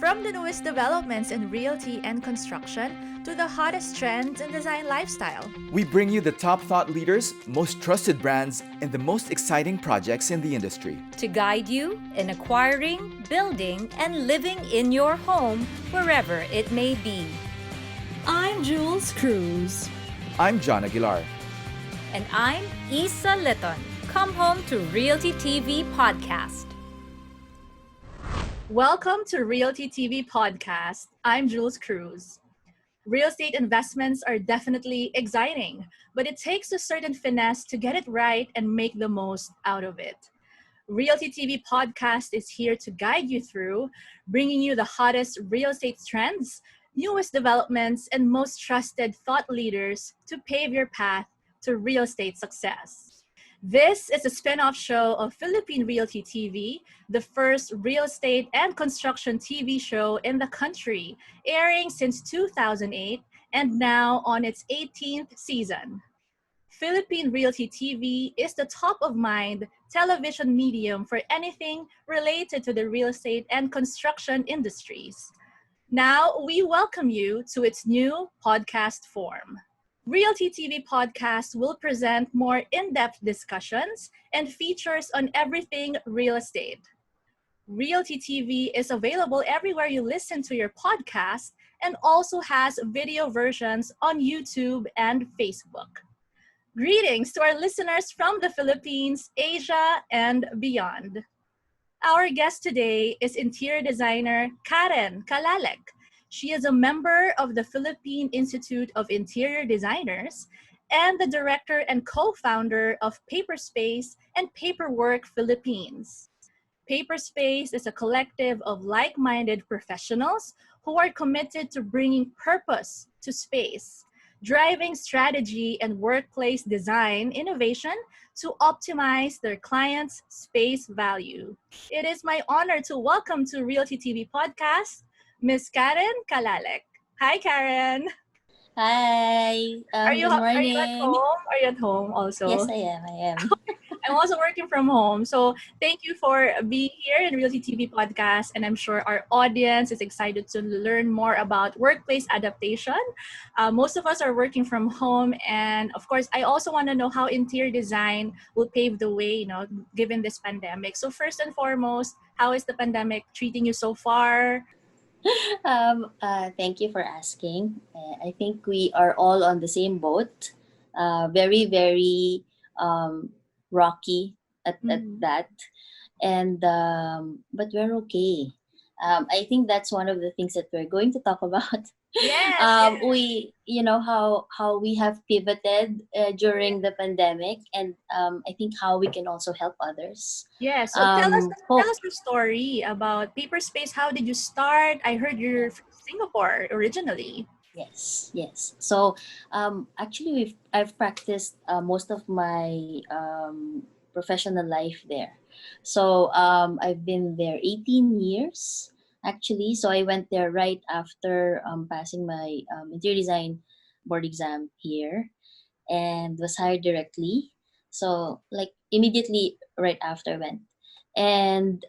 From the newest developments in realty and construction to the hottest trends in design lifestyle. We bring you the top thought leaders, most trusted brands, and the most exciting projects in the industry. To guide you in acquiring, building, and living in your home wherever it may be. I'm Jules Cruz. I'm John Aguilar. And I'm Isa Litton. Come home to Realty TV Podcast. Welcome to Realty TV Podcast. I'm Jules Cruz. Real estate investments are definitely exciting, but it takes a certain finesse to get it right and make the most out of it. Realty TV Podcast is here to guide you through, bringing you the hottest real estate trends, newest developments, and most trusted thought leaders to pave your path to real estate success. This is a spin-off show of Philippine Realty TV, the first real estate and construction TV show in the country, airing since 2008 and now on its 18th season. Philippine Realty TV is the top-of-mind television medium for anything related to the real estate and construction industries. Now, we welcome you to its new podcast form. Realty TV Podcast will present more in-depth discussions and features on everything real estate. Realty TV is available everywhere you listen to your podcast and also has video versions on YouTube and Facebook. Greetings to our listeners from the Philippines, Asia, and beyond. Our guest today is interior designer Karen Calalec. She is a member of the Philippine Institute of Interior Designers and the director and co-founder of Paperspace and Paperwork Philippines. Paperspace is a collective of like-minded professionals who are committed to bringing purpose to space, driving strategy and workplace design innovation to optimize their clients' space value. It is my honor to welcome to Realty TV Podcast, Miss Karen Calalec. Hi, Karen. Hi. Good Are you at morning. home? Are you at home also? Yes, I am. I'm also working from home. So thank you for being here in Realty TV Podcast. And I'm sure our audience is excited to learn more about workplace adaptation. Most of us are working from home. And of course, I also want to know how interior design will pave the way, given this pandemic. So first and foremost, how is the pandemic treating you so far? Thank you for asking. I think we are all on the same boat. Very, very rocky at that. And but we're okay. I think that's one of the things that we're going to talk about. Yes. We, how we have pivoted during the pandemic, and I think how we can also help others. Yeah, so tell us Hope. your story about Paperspace. How did you start? I heard you're from Singapore originally. Yes. So actually, I've practiced most of my professional life there. So I've been there 18 years actually. So I went there right after passing my interior design board exam here, and was hired directly. So like immediately right after I went. And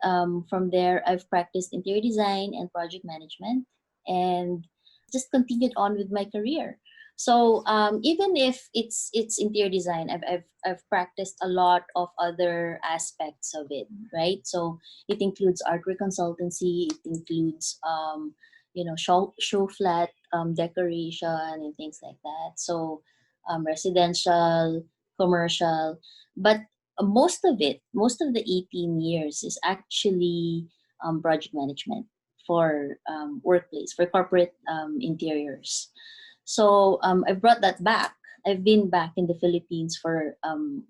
from there, I've practiced interior design and project management, and just continued on with my career. So even if it's interior design, I've practiced a lot of other aspects of it, right? So it includes artwork consultancy, it includes show flat decoration and things like that. So residential, commercial, but most of the 18 years is actually project management for workplace, for corporate interiors. So I've brought that back. I've been back in the Philippines for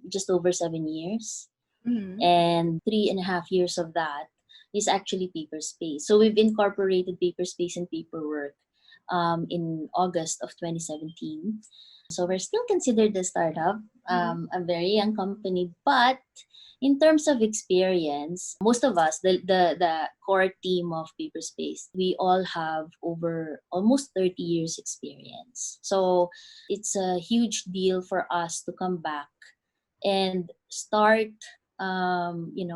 just over 7 years, Mhm. and 3.5 years of that is actually Paperspace. So we've incorporated Paperspace and Paperwork in August of 2017. So we're still considered a startup, a very young company, but in terms of experience, most of us, the core team of Paperspace, we all have over almost 30 years experience. So it's a huge deal for us to come back and start,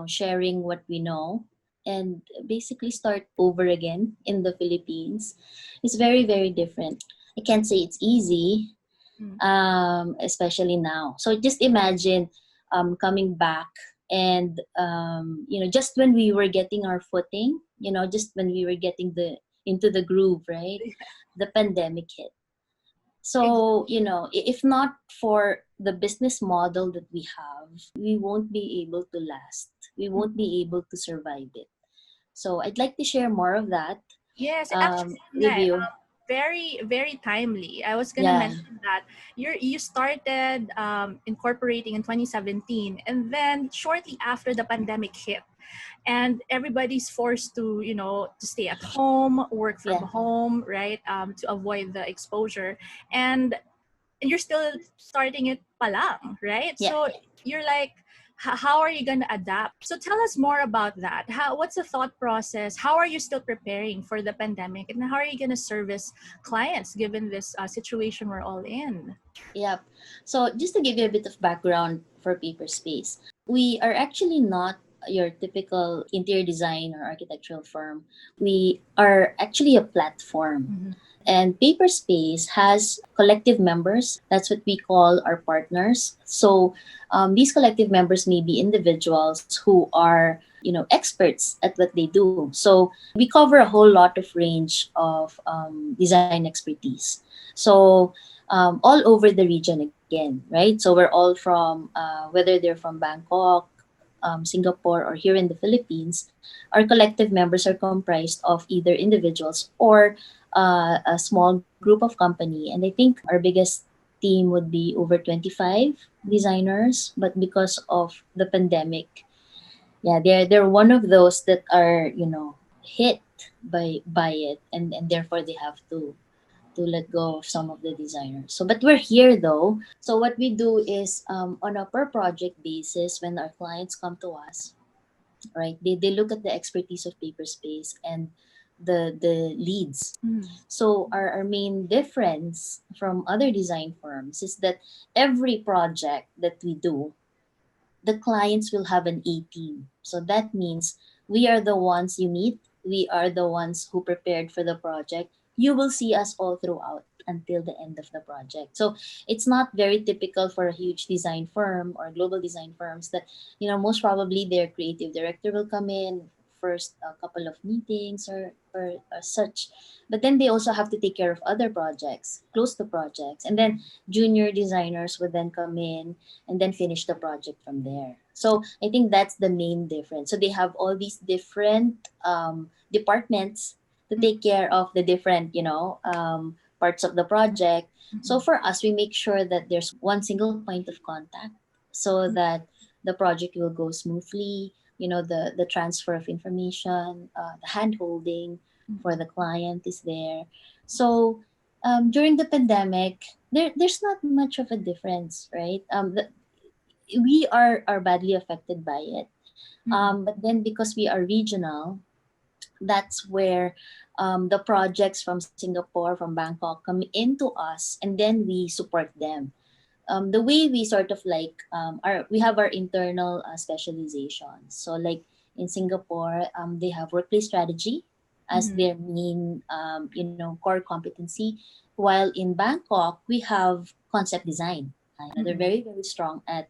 sharing what we know and basically start over again in the Philippines is very, very different. I can't say it's easy, Mm. especially now. So just imagine coming back and just when we were getting our footing, just when we were getting the into the groove, right? The pandemic hit. So, if not for the business model that we have, we won't be able to last. We won't be able to survive it. So, I'd like to share more of that Yes, actually, with nga, you. very very timely. I was gonna Yeah, mention that you started incorporating in 2017, and then shortly after the pandemic hit, and everybody's forced to to stay at home, work from yeah, home, right? To avoid the exposure, and you're still starting it palang, right? yeah. So you're like, how are you gonna adapt? So tell us more about that. What's the thought process? How are you still preparing for the pandemic, and how are you gonna service clients given this situation we're all in? Yep. So just to give you a bit of background for Paperspace, we are actually not your typical interior design or architectural firm. We are actually a platform. Mm-hmm. And Paperspace has collective members. That's what we call our partners. So these collective members may be individuals who are, experts at what they do. So we cover a whole lot of range of design expertise. So all over the region again, right? So we're all from, whether they're from Bangkok, Singapore, or here in the Philippines, our collective members are comprised of either individuals or a small group of company. And I think our biggest team would be over 25 designers. But because of the pandemic, yeah, they're one of those that are, hit by it, and therefore they have to let go of some of the designers. So, but we're here though. So, what we do is on a per project basis, when our clients come to us, right, they look at the expertise of Paperspace and the leads. So, our main difference from other design firms is that every project that we do, the clients will have an A team. So that means we are the ones you meet, we are the ones who prepared for the project. You will see us all throughout until the end of the project. So it's not very typical for a huge design firm or global design firms that, most probably their creative director will come in first a couple of meetings or such, but then they also have to take care of other projects, close the projects, and then junior designers would then come in and then finish the project from there. So I think that's the main difference. So they have all these different departments to take care of the different, parts of the project. So for us, we make sure that there's one single point of contact so that the project will go smoothly. The transfer of information, the hand holding for the client is there. So during the pandemic, there's not much of a difference, right? We are badly affected by it. But then because we are regional, that's where the projects from Singapore, from Bangkok come into us, and then we support them. The way we sort of like we have our internal specializations. So like in Singapore, they have workplace strategy as their main core competency, while in Bangkok we have concept design. They're very very strong at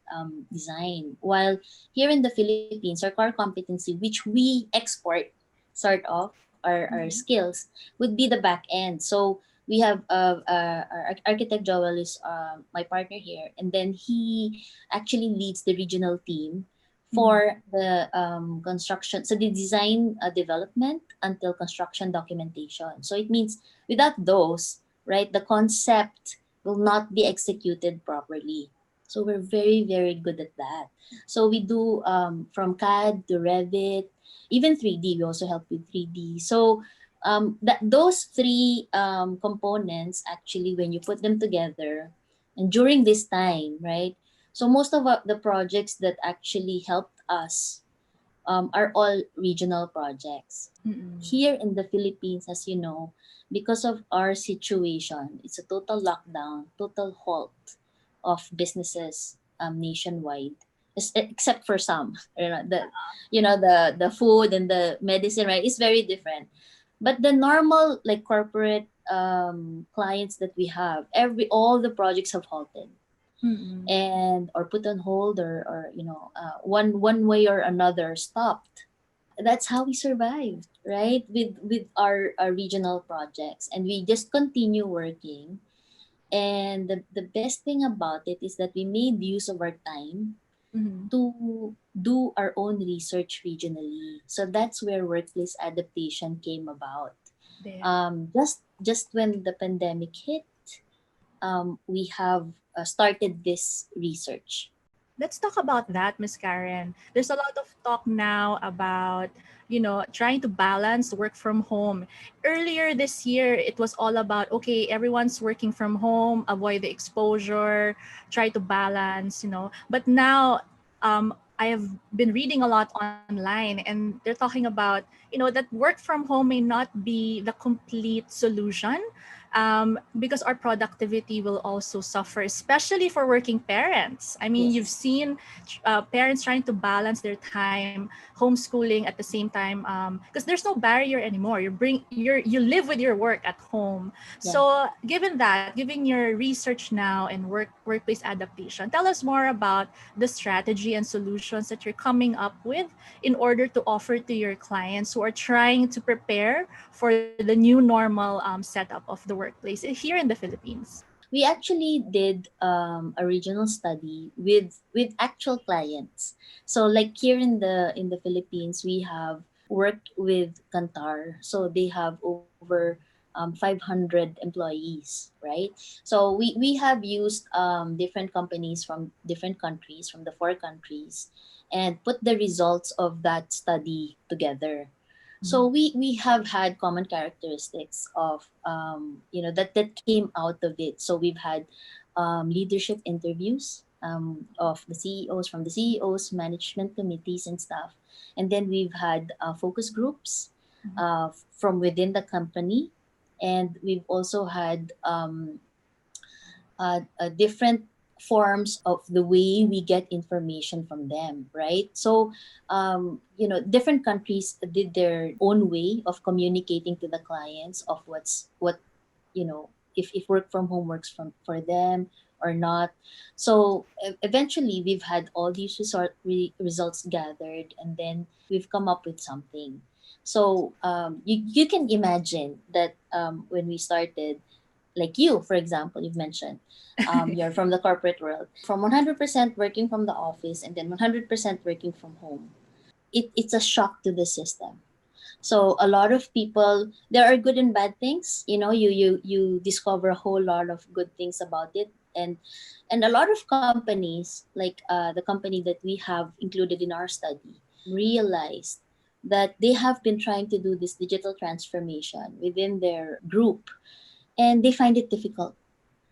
design, while here in the Philippines our core competency, which we export sort of our skills, would be the back end. So we have our architect Joel is my partner here, and then he actually leads the regional team for the construction, so the design development until construction documentation. So it means without those, right, the concept will not be executed properly. So we're very very good at that. So we do from CAD to Revit, even 3D. We also help with 3D. So those three components, actually, when you put them together, and during this time, right? So most of the projects that actually helped us are all regional projects. Here in the Philippines, as you know, because of our situation, it's a total lockdown, total halt of businesses nationwide. except for some, the food and the medicine, right, is very different. But the normal, like, corporate clients that we have, every all the projects have halted Mm-mm. and or put on hold, or one way or another stopped. That's how we survived, right, with our regional projects, and we just continue working. And the best thing about it is that we made use of our time Mm-hmm. to do our own research regionally. So that's where workplace adaptation came about. There. Just when the pandemic hit, we have started this research. Let's talk about that, Miss Karen. There's a lot of talk now about, trying to balance work from home. Earlier this year, it was all about, okay, everyone's working from home, avoid the exposure, try to balance, But now, I have been reading a lot online, and they're talking about, that work from home may not be the complete solution, because our productivity will also suffer, especially for working parents. I mean, you've Yes. seen parents trying to balance their time, homeschooling at the same time, because there's no barrier anymore. You live with your work at home. Yeah. So, given your research now and workplace adaptation, tell us more about the strategy and solutions that you're coming up with in order to offer to your clients who are trying to prepare for the new normal setup of the workplace here in the Philippines. We actually did a regional study with actual clients. So, like, here in the Philippines, we have worked with Kantar. So they have over 500 employees, right? So we have used different companies from different countries, from the four countries, and put the results of that study together. So we have had common characteristics of that came out of it. So we've had leadership interviews of the CEOs, from the CEOs, management committees and stuff, and then we've had focus groups from within the company, and we've also had different forms of the way we get information from them, right? So, different countries did their own way of communicating to the clients of if work from home works for them or not. So eventually, we've had all these results gathered, and then we've come up with something. So you can imagine that when we started, like you, for example, you've mentioned, you're from the corporate world, from 100% working from the office and then 100% working from home. It's a shock to the system. So a lot of people, there are good and bad things. You discover a whole lot of good things about it, and a lot of companies, like the company that we have included in our study, realized that they have been trying to do this digital transformation within their group, and they find it difficult.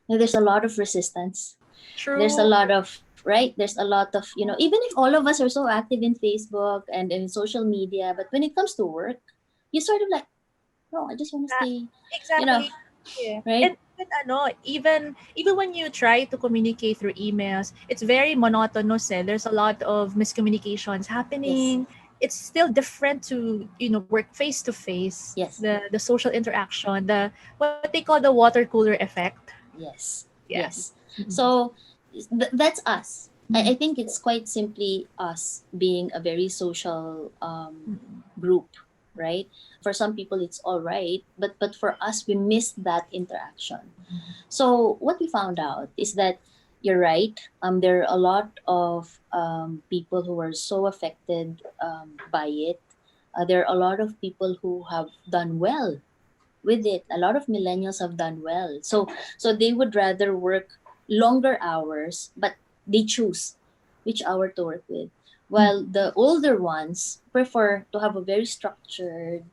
There's a lot of resistance. There's a True. lot of, right, there's a lot of, even if all of us are so active in Facebook and in social media, but when it comes to work, you sort of like, no, I just want to Yeah, stay, you know exactly. Yeah. right? And even when you try to communicate through emails, it's very monotonous. There's a lot of miscommunications Yes. happening. It's still different to work face to face. Yes. The social interaction, the what they call the water cooler effect. Yes. Yeah. Yes. So that's us. I think it's quite simply us being a very social group, right? For some people, it's all right, but for us, we missed that interaction. So what we found out is that you're right. There are a lot of people who are so affected by it. There are a lot of people who have done well with it. A lot of millennials have done well. So they would rather work longer hours, but they choose which hour to work with. While the older ones prefer to have a very structured,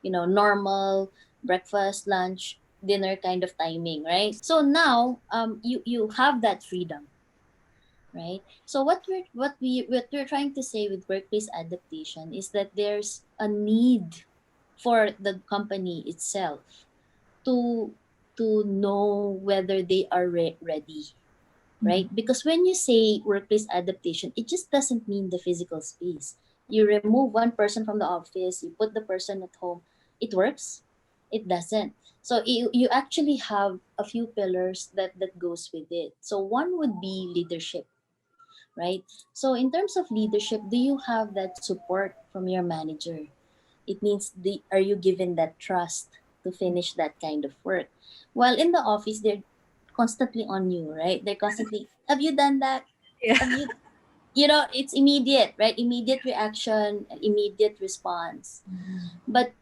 normal breakfast, lunch, dinner kind of timing, right? So now you have that freedom, right? So what we're trying to say with workplace adaptation is that there's a need for the company itself to to know whether they are ready, right? Because when you say workplace adaptation, it just doesn't mean the physical space. You remove one person from the office, you put the person at home, it works? It doesn't. So you actually have a few pillars that goes with it. So one would be leadership, right? So in terms of leadership, do you have that support from your manager? It means are you given that trust to finish that kind of work? While in the office, they're constantly on you, right? They're constantly, have you done that? Yeah. Have you, it's immediate, right? Immediate reaction, immediate response. But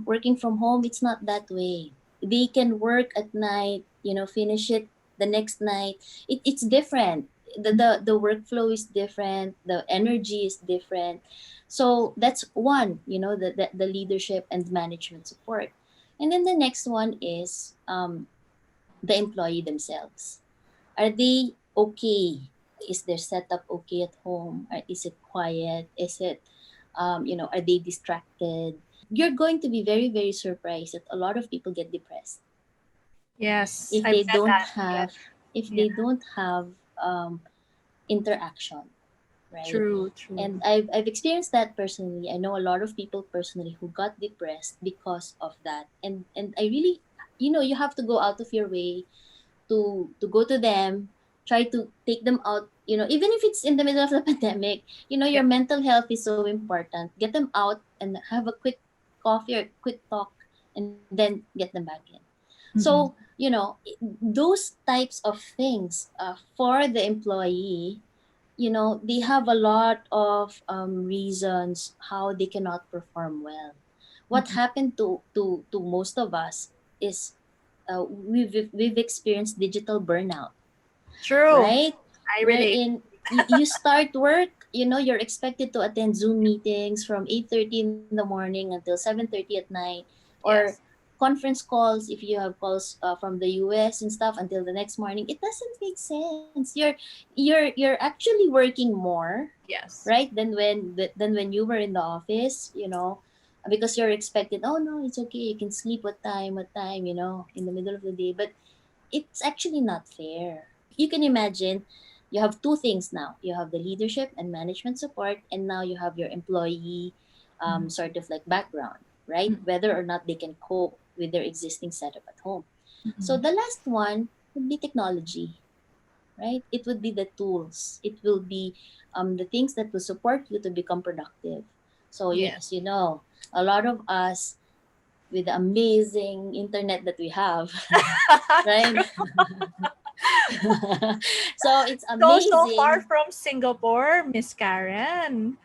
working from home, it's not that way. They can work at night, finish it the next night. It's different. The workflow is different. The energy is different. So that's one, the leadership and management support. And then the next one is the employee themselves. Are they okay? Is their setup okay at home? Or is it quiet? Is it, are they distracted? You're going to be very, very surprised that a lot of people get depressed Yes, if I've they met don't that. Yeah. have if Yeah. they don't have interaction, right? True. True. And I've experienced that personally. I know a lot of people personally who got depressed because of that. And I really, you have to go out of your way to go to them, try to take them out, even if it's in the middle of the pandemic. Yeah. Your mental health is so important. Get them out and have a quick coffee or quick talk, and then get them back in. So, Mhm. those types of things, for the employee, they have a lot of reasons how they cannot perform well. What Mhm. happened to most of us is, we've experienced digital burnout, True. right? I relate. Wherein you start work, you're expected to attend Zoom meetings from 8:30 in the morning until 7:30 at night, or Yes. conference calls if you have calls from the US and stuff until the next morning. It doesn't make sense. You're actually working more, Yes. right, than when you were in the office, because you're expected, oh no, it's okay, you can sleep what time, in the middle of the day. But it's actually not fair. You can imagine, you have two things now. You have the leadership and management support, and now you have your employee, Mhm. sort of like background, right? Mhm. Whether or not they can cope with their existing setup at home. So Mhm. the last one would be technology, right? It would be the tools. It will be the things that will support you to become productive. So Yes. yes, a lot of us with the amazing internet that we have, right? True. So it's So far amazing. from Singapore, Miss Karen.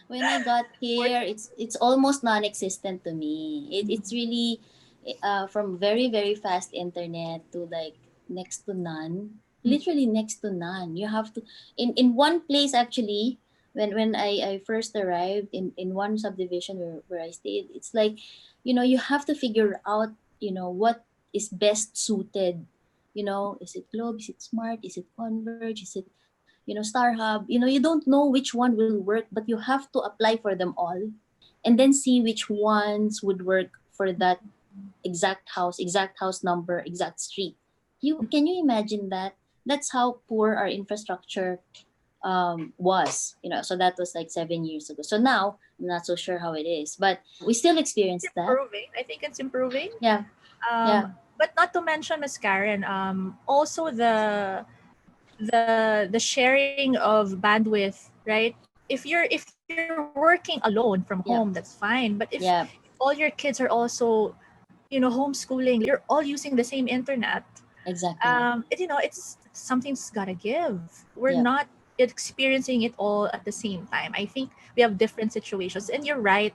When I got What? here, it's almost non-existent to me. It's really, from very, very fast internet to like next to none. Literally next to none. You have to, in one place actually. When I first arrived in one subdivision where I stayed, it's like, you have to figure out, what is best suited. Is it Globe? Is it Smart? Is it Converge? Is it, StarHub? You don't know which one will work, but you have to apply for them all, and then see which ones would work for that exact house number, exact street. Can you imagine that? That's how poor our infrastructure was. So that was like 7 years ago. So now I'm not so sure how it is, but we still experience that. Improving. I think it's improving. Yeah, Um, yeah, but not to mention, Miss Karen, also the sharing of bandwidth, right? If you're working alone from home, that's yeah, fine. But if yeah, all your kids are also, homeschooling, you're all using the same internet. exactly. It's something's gotta give. We're Yeah. not experiencing it all at the same time. I think we have different situations, and you're right.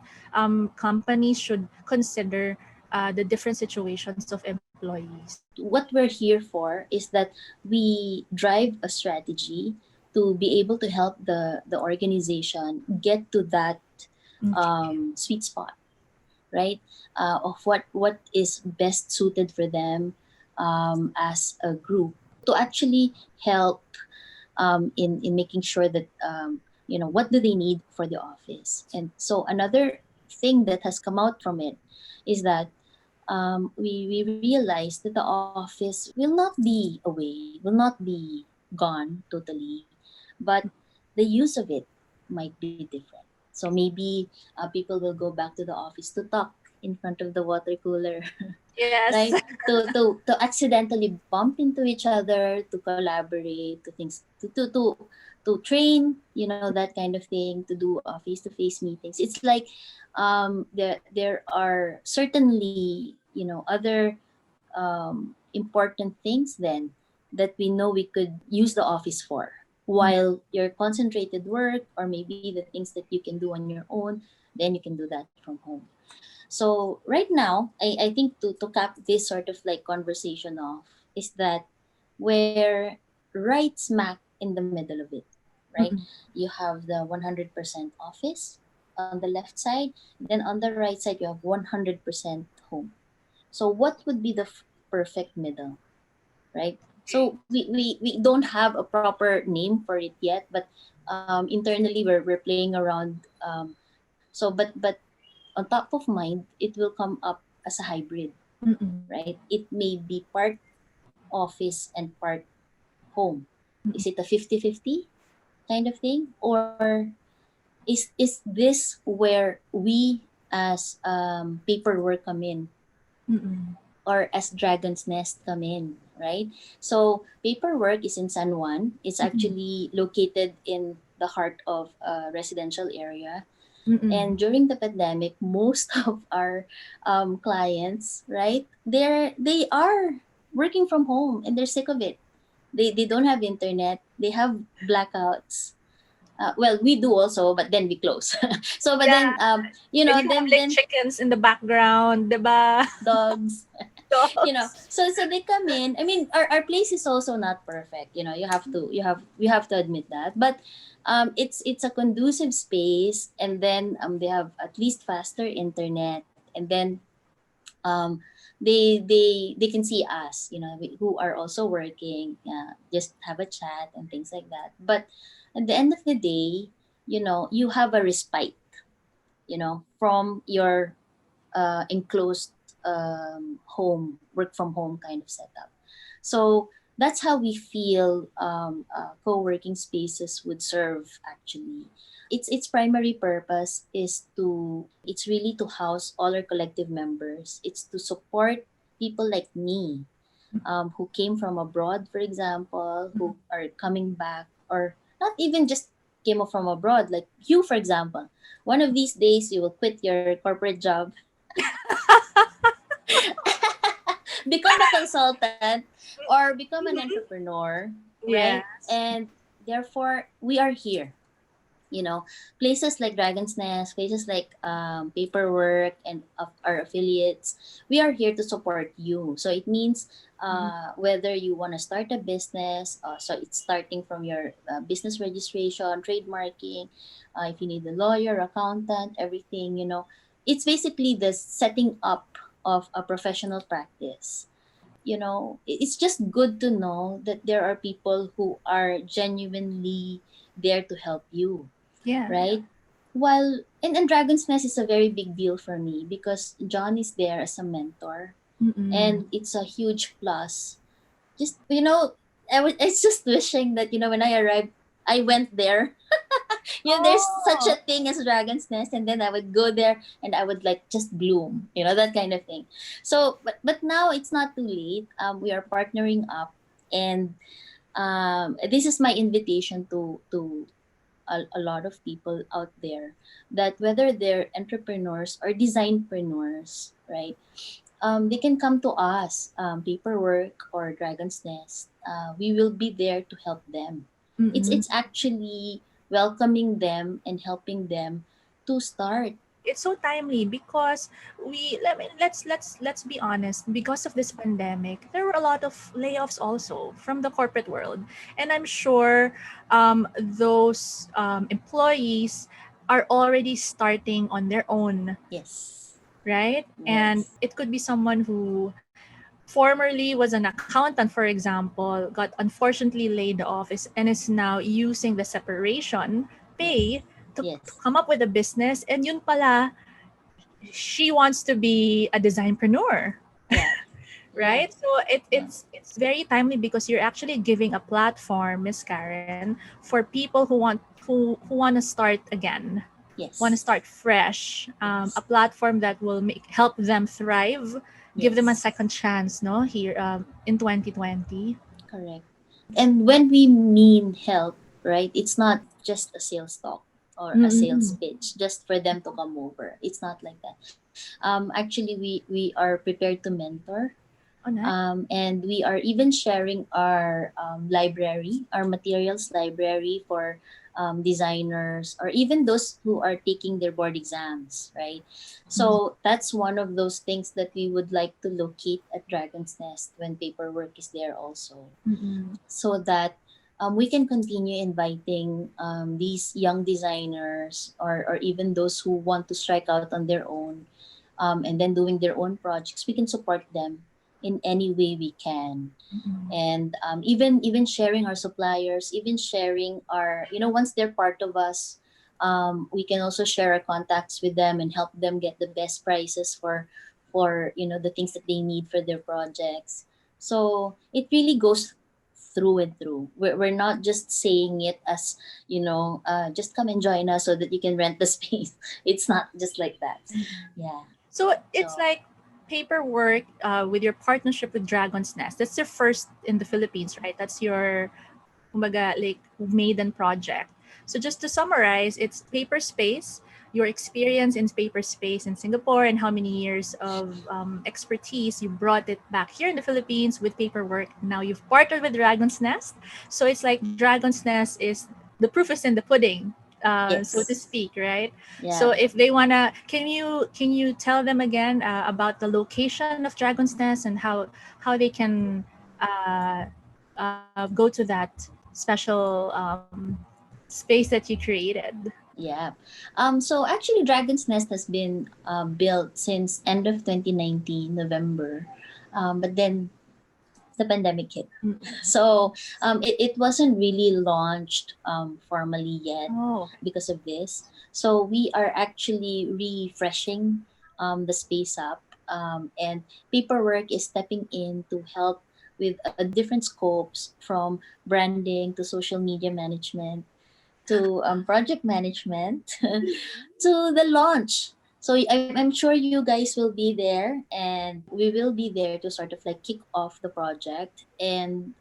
Companies should consider the different situations of employees. What we're here for is that we drive a strategy to be able to help the organization get to that Okay. sweet spot, right? Of what is best suited for them, as a group, to actually help, in making sure that, what do they need for the office. And so another thing that has come out from it is that, we realized that the office will not be away, will not be gone totally, but the use of it might be different. So maybe people will go back to the office to talk in front of the water cooler, Yes. right? To accidentally bump into each other, to collaborate, to things, to train, that kind of thing, to do face-to-face meetings. It's like there are certainly other important things then that we know we could use the office for while your concentrated work, or maybe the things that you can do on your own, then you can do that from home. So right now, I think to cap this sort of like conversation off is that where right smack in the middle of it, right? Mm-mm. You have the 100% office on the left side, then on the right side you have 100% home. So what would be the perfect middle, right? So we don't have a proper name for it yet, but internally we're playing around. So but on top of mind, it will come up as a hybrid, Mm-mm. right? It may be part office and part home. Mm-mm. Is it a 50-50 kind of thing? Or is this where we as paperwork come in, Mm-mm. or as Dragon's Nest come in, right? So paperwork is in San Juan. It's Mm-mm. actually located in the heart of a residential area. Mm-mm. And during the pandemic, most of our clients, right, they are working from home and they're sick of it. They don't have internet. They have blackouts. Well, we do also, but then we close. So, but Yeah. then And you have like then chickens in the background, diba? dogs, Dogs. so they come in. I mean, our place is also not perfect. You have to admit that. But it's a conducive space, and then they have at least faster internet, and then um they can see us, who are also working, just have a chat and things like that. But at the end of the day, you have a respite, from your enclosed home, work from home kind of setup. So that's how we feel co-working spaces would serve actually. Its primary purpose is to it's really to house all our collective members. It's to support people like me, who came from abroad, for example, who are coming back, or not even just came from abroad, like you, for example. One of these days, you will quit your corporate job, become a consultant, or become an entrepreneur, Yeah. right? And therefore, we are here. Places like Dragon's Nest, places like Paperwork, and our affiliates, we are here to support you. So it means whether you want to start a business, so it's starting from your business registration, trademarking, if you need a lawyer, accountant, everything, it's basically the setting up of a professional practice. It's just good to know that there are people who are genuinely there to help you, Yeah. right? While and Dragon's Nest is a very big deal for me because John is there as a mentor, Mm-mm. and it's a huge plus. Just I was just wishing that when I arrived, I went there. There's such Oh. a thing as Dragon's Nest, and then I would go there and I would like just bloom, that kind of thing. So, but now it's not too late. We are partnering up, and this is my invitation to a lot of people out there, that whether they're entrepreneurs or designpreneurs, right? They can come to us, Paperwork or Dragon's Nest. We will be there to help them. Mm-mm. It's actually welcoming them and helping them to start. It's so timely because let's be honest, because of this pandemic there were a lot of layoffs also from the corporate world, and I'm sure those employees are already starting on their own, Yes. right? And Yes. it could be someone who formerly was an accountant, for example, got unfortunately laid off and is now using the separation Yes. pay to Yes. come up with a business, and yun pala she wants to be a designpreneur, Yeah. Yeah. right? So it's very timely because you're actually giving a platform, Miss Karen, for people who want to start again, want to Yes. start fresh, a Yes. platform that will help them thrive, give them a Yes. second chance, no, here in 2020. Correct. And when we mean help, right, it's not just a sales talk or a sales Mm-mm. pitch just for them to come over. It's not like that. Actually, we are prepared to mentor, Oh, nice. and we are even sharing our library, our materials library for designers or even those who are taking their board exams, right? So that's one of those things that we would like to locate at Dragon's Nest when paperwork is there also, Mm-mm. so that we can continue inviting these young designers or even those who want to strike out on their own, and then doing their own projects. We can support them in any way we can, Mm-mm. and even sharing our suppliers, even sharing our, once they're part of us, we can also share our contacts with them and help them get the best prices for the things that they need for their projects. So it really goes through and through. We're not just saying it as, just come and join us so that you can rent the space. It's not just like that. Yeah. So it's So like paperwork with your partnership with Dragon's Nest. That's your first in the Philippines, right? That's your kumbaga, like maiden project. So just to summarize, it's Paperspace, your experience in Paperspace in Singapore, and how many years of expertise you brought it back here in the Philippines with paperwork. Now you've partnered with Dragon's Nest. So it's like Dragon's Nest is the proof is in the pudding, so to yes. speak, right? So Yeah. if they wanna, can you tell them again about the location of Dragon's Nest and how they can uh, go to that special space that you created. Yeah. So actually, Dragon's Nest has been built since end of 2019, November. But then the pandemic hit. Mm. So it wasn't really launched formally yet Oh, because of this. So we are actually refreshing the space up, and paperwork is stepping in to help with different scopes, from branding to social media management to project management to the launch. So I'm sure you guys will be there, and we will be there to sort of like kick off the project. And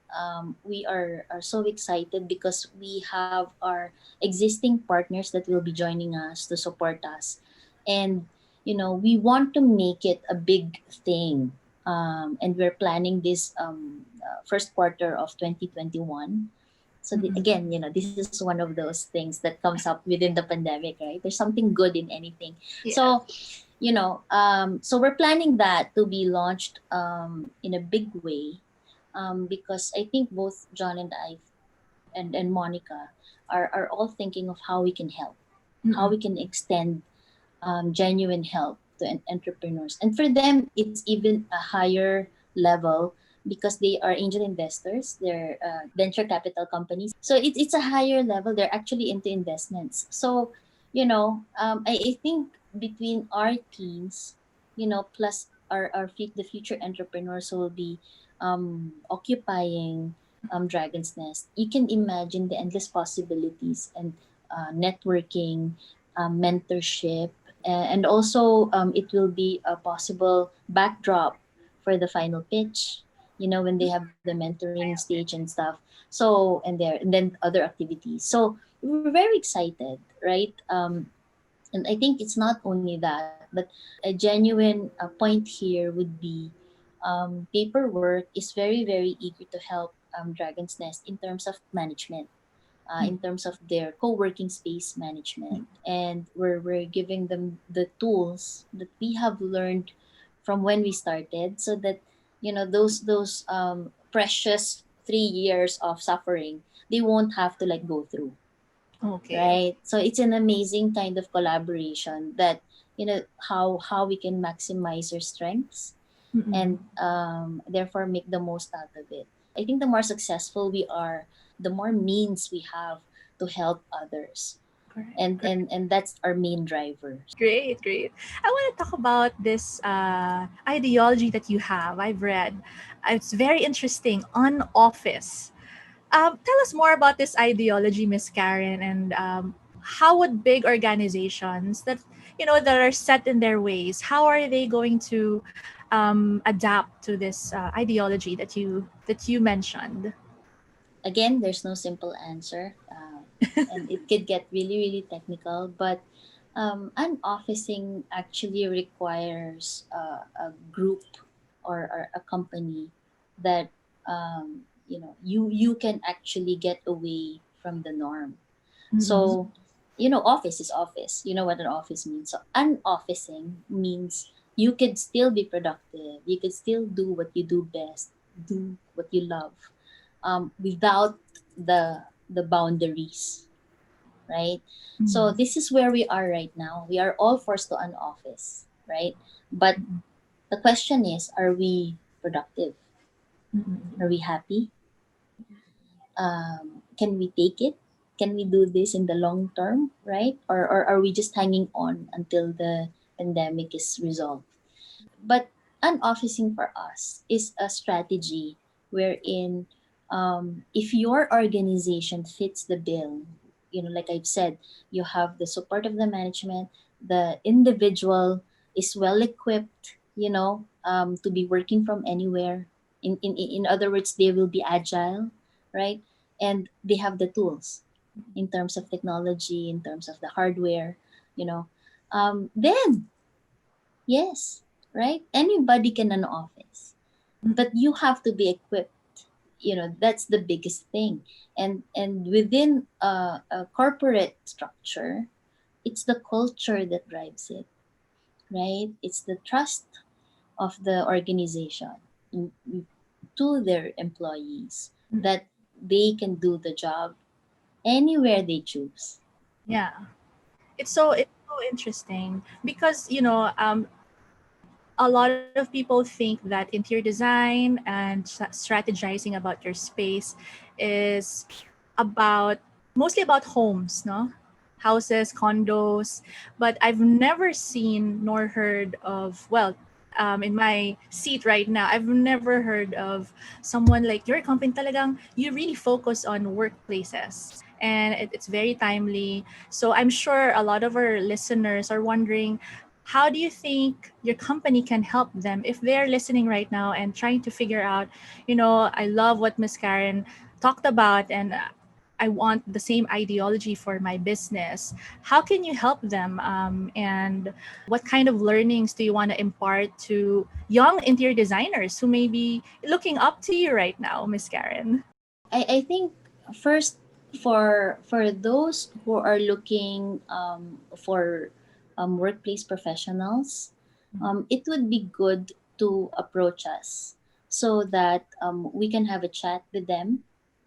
we are so excited because we have our existing partners that will be joining us to support us. And, we want to make it a big thing. And we're planning this first quarter of 2021. So mm-mm. again, this is one of those things that comes up within the pandemic, right? There's something good in anything. Yeah. So, so we're planning that to be launched in a big way, because I think both John and I and Monica are all thinking of how we can help, how Mm-mm. we can extend genuine help to entrepreneurs. And for them, it's even a higher level because they are angel investors, they're venture capital companies. So it's a higher level. They're actually into investments. So, I think between our teams, plus the future entrepreneurs who will be occupying Dragon's Nest, you can imagine the endless possibilities and networking, mentorship, and also it will be a possible backdrop for the final pitch, when they have the mentoring stage and stuff. So and then other activities. So we're very excited, right? And I think it's not only that, but a genuine point here would be paperwork is very, very eager to help Dragon's Nest in terms of management, in terms of their co-working space management. And we're giving them the tools that we have learned from when we started, so that those precious 3 years of suffering, they won't have to like go through, Okay. right? So it's an amazing kind of collaboration that, how we can maximize our strengths Mm-mm. and therefore make the most out of it. I think the more successful we are, the more means we have to help others. Correct. And that's our main driver. Great, great. I want to talk about this ideology that you have. I've read. It's very interesting on office. Tell us more about this ideology, Miss Karen, and how would big organizations that that are set in their ways, how are they going to adapt to this ideology that you mentioned? Again, there's no simple answer, and it could get really, really technical. But unofficing actually requires a group or a company that you can actually get away from the norm. Mm-mm. So, office is office. You know what an office means. So, unofficing means you could still be productive. You could still do what you do best, do what you love, without the boundaries, right? So Mm-mm. this is where we are right now. We are all forced to unoffice, right? But the question is, are we productive? Mm-mm. Are we happy? Can we take it? Can we do this in the long term, right? Or are we just hanging on until the pandemic is resolved? But unofficing for us is a strategy wherein, if your organization fits the bill, like I've said, you have the support of the management, the individual is well equipped, to be working from anywhere. In other words, they will be agile, right? And they have the tools in terms of technology, in terms of the hardware, you know. Then yes, right? Anybody can an office, but you have to be equipped. That's the biggest thing. And within a corporate structure, it's the culture that drives it, right? It's the trust of the organization to their employees that they can do the job anywhere they choose. Yeah, it's so interesting because a lot of people think that interior design and strategizing about your space is about mostly about homes, no? Houses, condos, but I've never seen nor heard of, well, in my seat right now, I've never heard of someone like your company talagang you really focus on workplaces and it's very timely. So I'm sure a lot of our listeners are wondering, how do you think your company can help them if they're listening right now and trying to figure out, I love what Miss Karen talked about and I want the same ideology for my business. How can you help them? And what kind of learnings do you want to impart to young interior designers who may be looking up to you right now, Miss Karen? I think first, for those who are looking for workplace professionals, it would be good to approach us so that we can have a chat with them.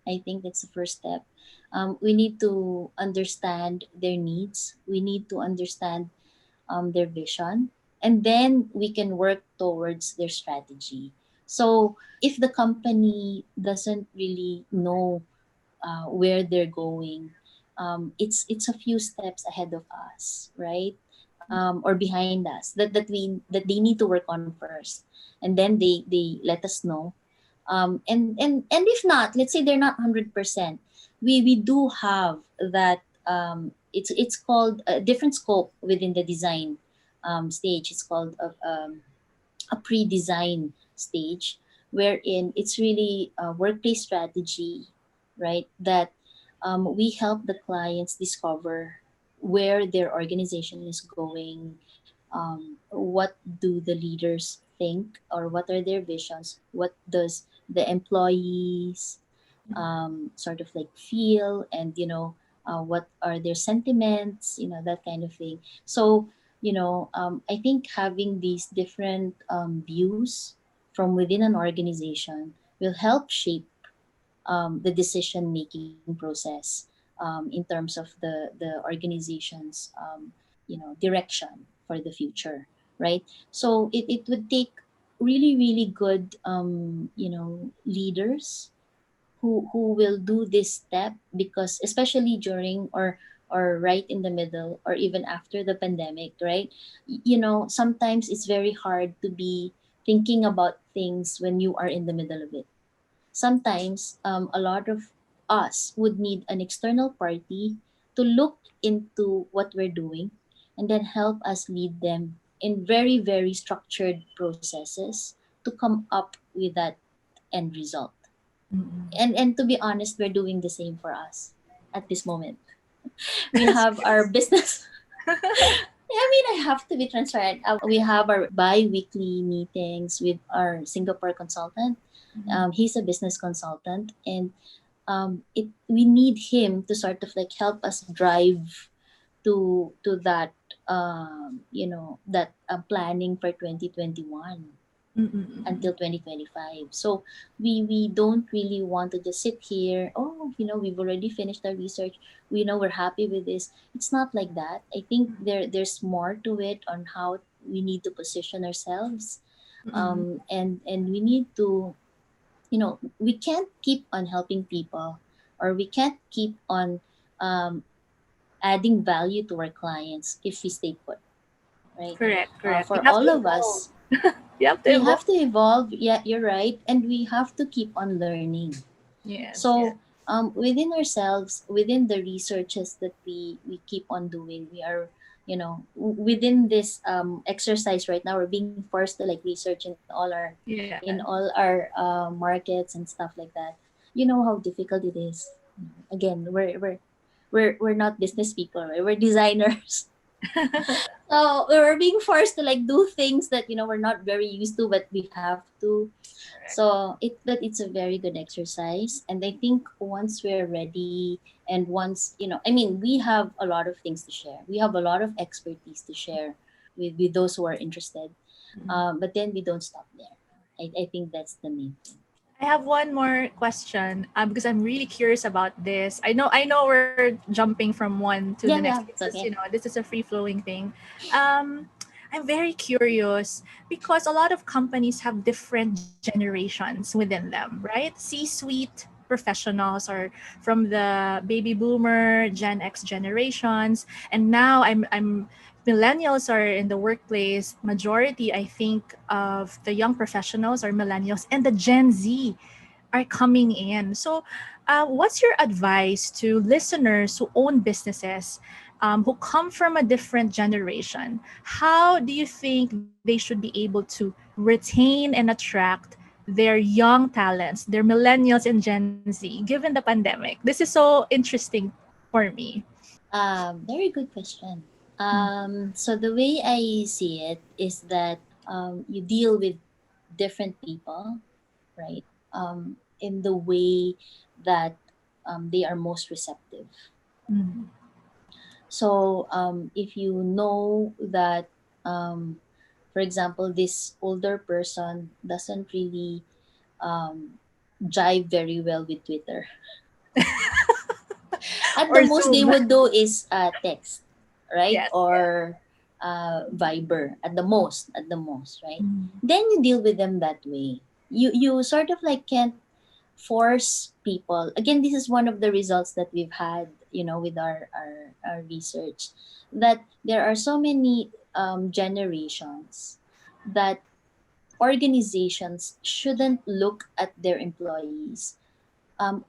I think that's the first step. We need to understand their needs. We need to understand their vision, and then we can work towards their strategy. So if the company doesn't really know where they're going, it's a few steps ahead of us, right? Or behind us that they need to work on first, and then they let us know. And if not, let's say they're not 100%, we do have that. It's called a different scope within the design stage. It's called a pre-design stage, wherein it's really a workplace strategy, right? That we help the clients discover where their organization is going, what do the leaders think, or what are their visions, what does the employees sort of like feel, and what are their sentiments, that kind of thing. So I think having these different views from within an organization will help shape the decision making process in terms of the organization's direction for the future, right? So it would take really, really good leaders who will do this step, because especially during, or or right in the middle, or even after the pandemic, right? Sometimes it's very hard to be thinking about things when you are in the middle of it. Sometimes a lot of us would need an external party to look into what we're doing and then help us lead them in very, very structured processes to come up with that end result. Mm-mm. And to be honest, we're doing the same for us at this moment. We That's have good. our business. I mean, I have to be transparent. We have our bi-weekly meetings with our Singapore consultant. Mhm. He's a business consultant, and we need him to sort of like help us drive to that planning for 2021 Mm-mm. until 2025. So we don't really want to just sit here, oh, we've already finished our research, we know we're happy with this. It's not like that. I think there's more to it on how we need to position ourselves. Mm-mm. And we need to, we can't keep on helping people, or we can't keep on um, adding value to our clients if we stay put, right? Correct, correct. You For have to all of evolve. us, You have to we evolve. have to evolve. Yeah, you're right, and we have to keep on learning. Yes, yes. So within ourselves, within the researches that we keep on doing, we are, within this exercise right now, we're being forced to like research Yeah. in all our markets and stuff like that. You know how difficult it is. Again, we're not business people, right? We're designers. So we're being forced to like do things that we're not very used to, but we have to. So it's a very good exercise, and I think once we're ready, and once I mean, we have a lot of things to share. We have a lot of expertise to share with those who are interested. But then we don't stop there. I think that's the main thing. I have one more question because I'm really curious about this. I know we're jumping from one to the Yeah, next yeah, it's because okay. this is a free flowing thing. Um, I'm very curious because a lot of companies have different generations within them, right? C-suite professionals are from the baby boomer, Gen X generations, and now I'm millennials are in the workplace. Majority, I think, of the young professionals are millennials, and the Gen Z are coming in. So, what's your advice to listeners who own businesses, who come from a different generation? How do you think they should be able to retain and attract their young talents, their millennials and Gen Z, given the pandemic? This is so interesting for me. Very good question. So the way I see it is that you deal with different people, right? In the way that they are most receptive. Mm. So if you know that, um, for example, this older person doesn't really um, jive very well with Twitter, at the Or most they Zoom. would do is text, right? Yes, yes. Or Viber at the most, right? Mm. Then you deal with them that way. You sort of like can't force people. Again, this is one of the results that we've had, with our research, that there are so many generations that organizations shouldn't look at their employees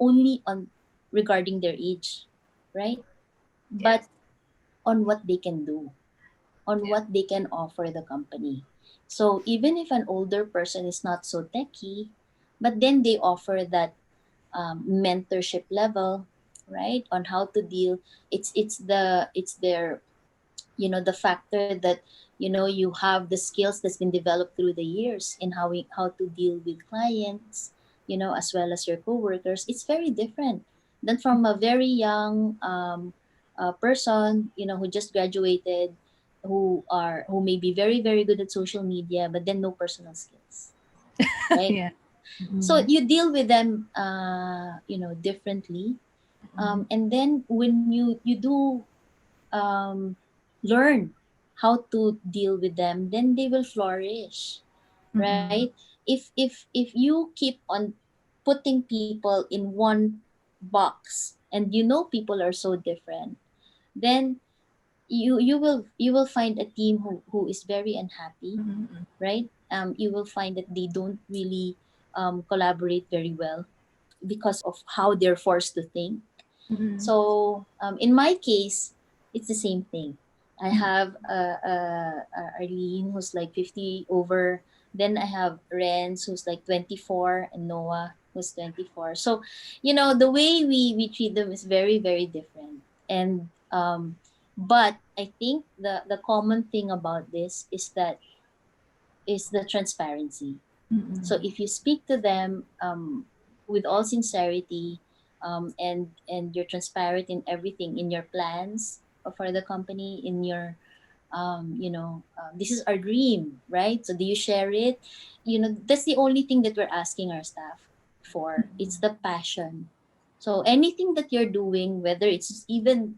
only on regarding their age, right? But Yes. on what they can do, on Yeah. what they can offer the company. So even if an older person is not so techy, but then they offer that mentorship level, right? On how to deal. It's their, the factor that you have the skills that's been developed through the years in how to deal with clients, as well as your coworkers. It's very different than from a very young person, who just graduated, who may be very, very good at social media, but then no personal skills, right? Yeah. So Mm. you deal with them differently. Mm. And then when you do um, learn how to deal with them, then they will flourish, right? Mm. If you keep on putting people in one box, and people are so different, then you will find a team who is very unhappy, Mhm. right? You will find that they don't really collaborate very well because of how they're forced to think. Mhm. So in my case, it's the same thing. I Mhm. have Arlene who's like 50 over. Then I have Renz who's like 24 and Noah who's 24. So, the way we treat them is very, very different. And but I think the common thing about this is the transparency. So Mhm. if you speak to them with all sincerity, and you're transparent in everything, in your plans for the company, in your this is our dream, right? So do you share it? That's the only thing that we're asking our staff for. It's the passion. So anything that you're doing, whether it's even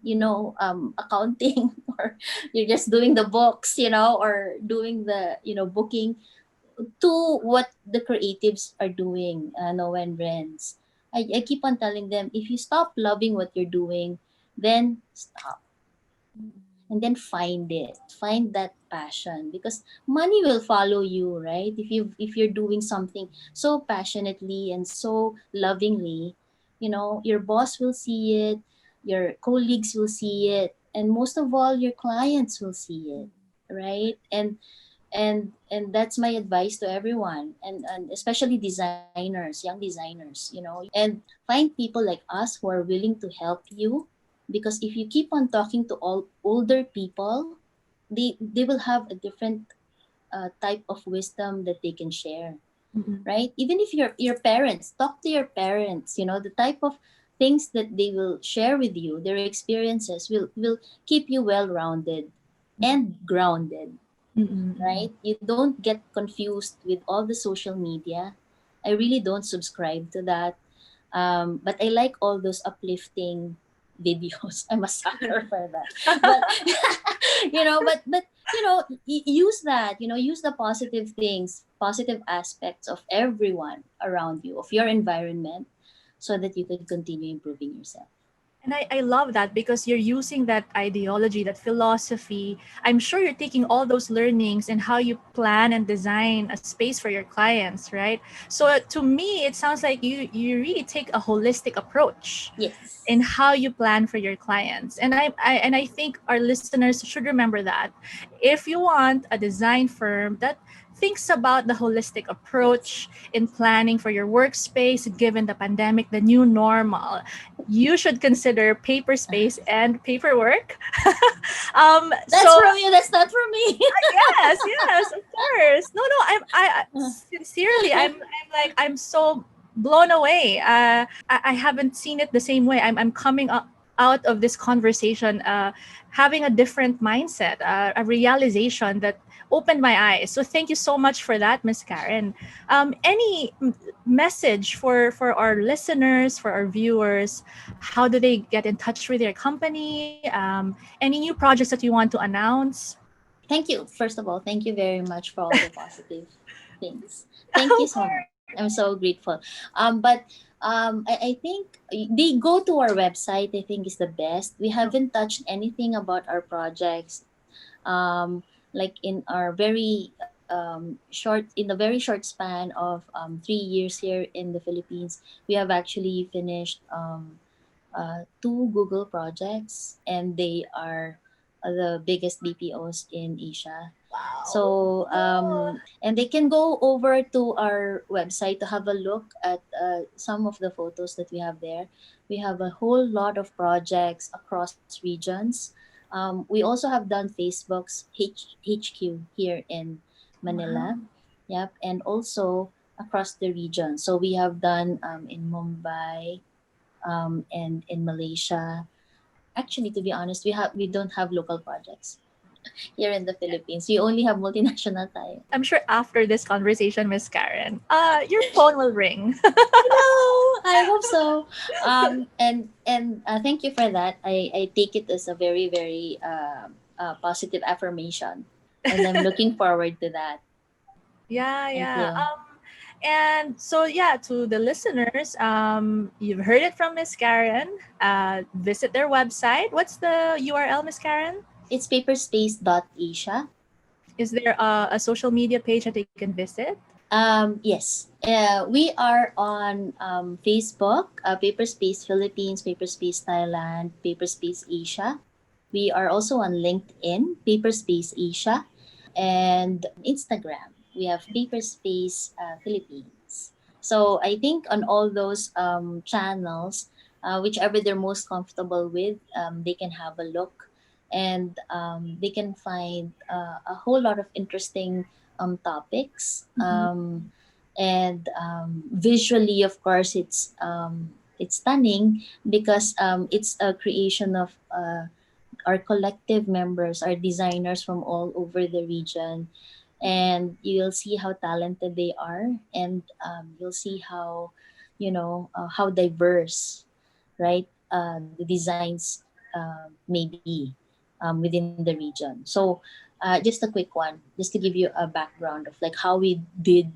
accounting, or you're just doing the books, or doing the booking, to what the creatives are doing, Noah and Renz. I keep on telling them, if you stop loving what you're doing, then stop, and then find that passion, because money will follow you, right? If you're doing something so passionately and so lovingly, your boss will see it, your colleagues will see it, and most of all, your clients will see it, right? And that's my advice to everyone, and especially designers, young designers, and find people like us who are willing to help you, because if you keep on talking to all older people, they will have a different type of wisdom that they can share, Mhm. right? Even if your parents, talk to your parents, the type of things that they will share with you, their experiences will keep you well rounded and grounded, Mhm. right? You don't get confused with all the social media. I really don't subscribe to that. But I like all those uplifting videos. I'm a sucker for that. But use that. Use the positive things, positive aspects of everyone around you, of your environment, so that you can continue improving yourself. And I love that because you're using that ideology, that philosophy. I'm sure you're taking all those learnings and how you plan and design a space for your clients, right? So to me, it sounds like you really take a holistic approach Yes. in how you plan for your clients. And I think our listeners should remember that. If you want a design firm that thinks about the holistic approach in planning for your workspace given the pandemic, the new normal, you should consider Paperspace and Paperwork. That's So from you. That's not from me. yes, of course. No, no, sincerely, I'm so blown away. I haven't seen it the same way. I'm coming up out of this conversation, having a different mindset, a realization that opened my eyes. So thank you so much for that, Miss Karen. Any message for our listeners, for our viewers? How do they get in touch with your company? Any new projects that you want to announce? Thank you. First of all, thank you very much for all the positive things. Thank you Of so course. much. I'm so grateful. But I think they go to our website. I think is the best. We haven't touched anything about our projects. Like in our very in the very short span of 3 years here in the Philippines, we have actually finished two Google projects, and they are the biggest BPOs in Asia. Wow. So, and they can go over to our website to have a look at some of the photos that we have there. We have a whole lot of projects across regions. We also have done Facebook's HQ here in Manila. Wow. Yep. And also across the region. So we have done in Mumbai, and in Malaysia. Actually, to be honest, we don't have local projects here in the Philippines. We only have multinational tayo. I'm sure after this conversation, Miss Karen, your phone will ring. I know. I hope so. And thank you for that. I take it as a very, very positive affirmation, and I'm looking forward to that. Yeah, Thank yeah. you. And so, yeah, to the listeners, you've heard it from Miss Karen. Visit their website. What's the URL, Miss Karen? It's paperspace.asia. Is there a social media page that they can visit? Yes, we are on Facebook, Paperspace Philippines, Paperspace Thailand, Paperspace Asia. We are also on LinkedIn, Paperspace Asia, and Instagram. We have Paperspace Philippines. So I think on all those channels, whichever they're most comfortable with, they can have a look, and they can find a whole lot of interesting topics. Mhm. And visually, of course, it's stunning because it's a creation of our collective members, our designers from all over the region, and you'll see how talented they are, and you'll see how, how diverse, right, the designs may be within the region. So just a quick one, just to give you a background of like how we did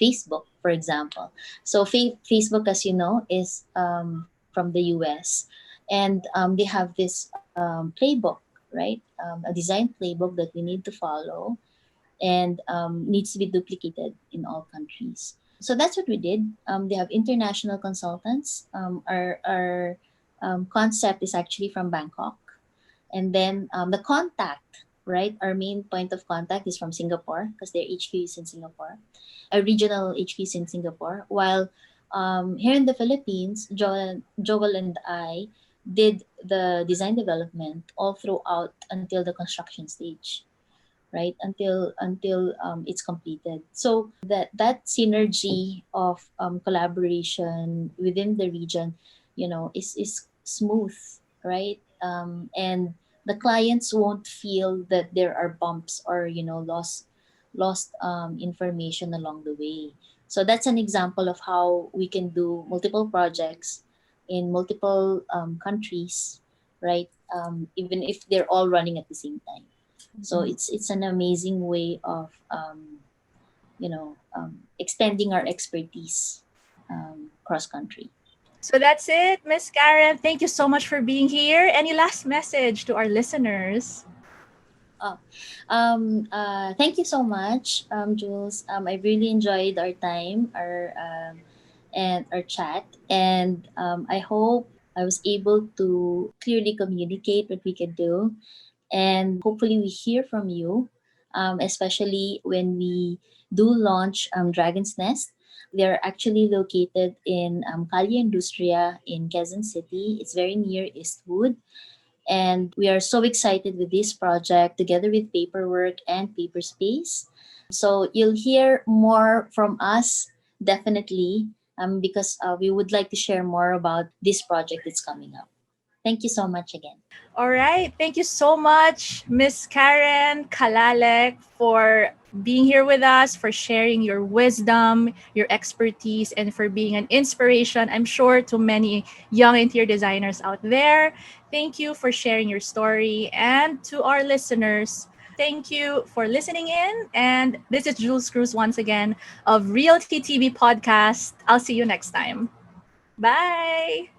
Facebook, for example. So Facebook, as you know, is from the US, and they have this playbook, right? A design playbook that we need to follow, and needs to be duplicated in all countries. So that's what we did. They have international consultants. Our concept is actually from Bangkok, and then the contact, right? Our main point of contact is from Singapore because their HQ is in Singapore. A regional HQ is in Singapore. While here in the Philippines, Joel and I did the design development all throughout until the construction stage, right, until it's completed. So that synergy of collaboration within the region, is smooth, right, and the clients won't feel that there are bumps or lost information along the way. So that's an example of how we can do multiple projects in multiple countries, right, even if they're all running at the same time. So it's an amazing way of extending our expertise cross country. So that's it, Miss Karen. Thank you so much for being here. Any last message to our listeners? Oh, thank you so much, Jules. I really enjoyed our time, our and our chat, and I hope I was able to clearly communicate what we could do, and hopefully we hear from you, especially when we do launch Dragon's Nest. They're actually located in Calle Industria in Quezon City. It's very near Eastwood, and we are so excited with this project together with Paperwork and Paperspace. So you'll hear more from us definitely, because we would like to share more about this project that's coming up. Thank you so much again. All right. Thank you so much, Miss Karen Calalec, for being here with us, for sharing your wisdom, your expertise, and for being an inspiration, I'm sure, to many young interior designers out there. Thank you for sharing your story. And to our listeners, thank you for listening in. And this is Jules Cruz once again of Realty TV Podcast. I'll see you next time. Bye.